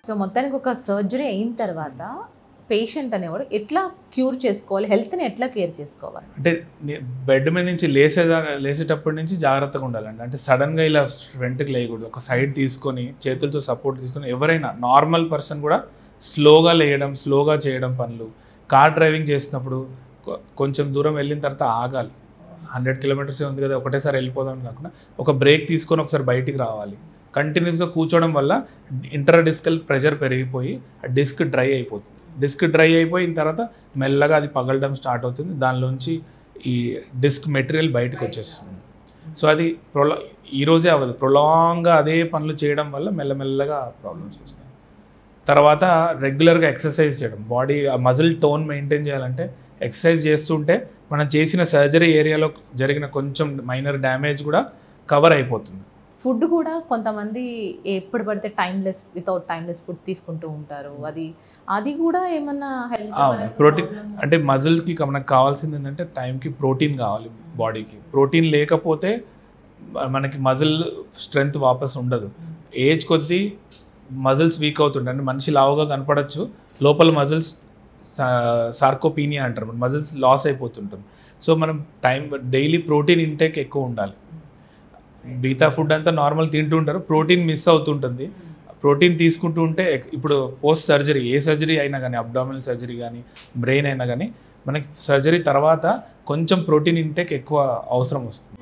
So మొత్తానికి ఒక surgery అయిన తర్వాత పేషెంట్ అనేవాడు ఎట్లా క్యూర్ చేసుకోవాలి, హెల్త్ని ఎట్లా కేర్ చేసుకోవాలి? అంటే బెడ్ మీద నుంచి లేచేటప్పటి నుంచి జాగ్రత్తగా ఉండాలండి. అంటే సడన్గా ఇలా ఫ్రంట్కి లేయకూడదు. ఒక సైడ్ తీసుకొని చేతులతో సపోర్ట్ తీసుకొని, ఎవరైనా నార్మల్ పర్సన్ కూడా స్లోగా లేయడం, స్లోగా చేయడం పనులు. కార్ డ్రైవింగ్ చేసినప్పుడు కొంచెం దూరం వెళ్ళిన తర్వాత ఆగాలి. 100 కిలోమీటర్సే ఉంది కదా ఒకటేసారి వెళ్ళిపోదాం కాకుండా ఒక బ్రేక్ తీసుకొని ఒకసారి బయటికి రావాలి. కంటిన్యూస్గా కూర్చోవడం వల్ల ఇంట్రాడిస్కల్ ప్రెషర్ పెరిగిపోయి ఆ డిస్క్ డ్రై అయిపోతుంది. డిస్క్ డ్రై అయిపోయిన తర్వాత మెల్లగా అది పగలడం స్టార్ట్ అవుతుంది. దానిలోంచి ఈ డిస్క్ మెటీరియల్ బయటకు వచ్చేస్తుంది. సో అది ఈరోజే అవ్వదు, ప్రొలాంగ్గా అదే పనులు చేయడం వల్ల మెల్లమెల్లగా ప్రాబ్లమ్స్ వస్తాయి. తర్వాత రెగ్యులర్గా ఎక్సర్సైజ్ చేయడం, బాడీ మజిల్ టోన్ మెయింటైన్ చేయాలంటే ఎక్సర్సైజ్ చేస్తుంటే మనం చేసిన సర్జరీ ఏరియాలో జరిగిన కొంచెం మైనర్ డ్యామేజ్ కూడా కవర్ అయిపోతుంది. ఫుడ్ కూడా కొంతమంది ఎప్పుడు పడితే వితౌట్ టైమ్లెస్ ఫుడ్ తీసుకుంటూ ఉంటారు. అది కూడా ఏమన్నా ప్రోటీన్ అంటే మజిల్స్కి మనకు కావాల్సింది ఏంటంటే టైంకి ప్రోటీన్ కావాలి బాడీకి. ప్రోటీన్ లేకపోతే మనకి మజిల్ స్ట్రెంగ్త్ వాపస్ ఉండదు. ఏజ్ కొద్దీ మజిల్స్ వీక్ అవుతుంటాయి. అంటే మనిషి లావుగా కనపడచ్చు, లోపల మజిల్స్ సార్కోపీనియా అంటారు, మజిల్స్ లాస్ అయిపోతుంటుంది. సో మనం డైలీ ప్రోటీన్ ఇంటేక్ ఎక్కువ ఉండాలి. మిగతా ఫుడ్ అంతా నార్మల్ తింటూ ఉంటారు, ప్రోటీన్ మిస్ అవుతుంటుంది. ప్రోటీన్ తీసుకుంటూ ఉంటే ఇప్పుడు పోస్ట్ సర్జరీ ఏ సర్జరీ అయినా కానీ, అబ్డామినల్ సర్జరీ కానీ బ్రెయిన్ అయినా కానీ, మనకి సర్జరీ తర్వాత కొంచెం ప్రోటీన్ ఇంటేక్ ఎక్కువ అవసరం వస్తుంది.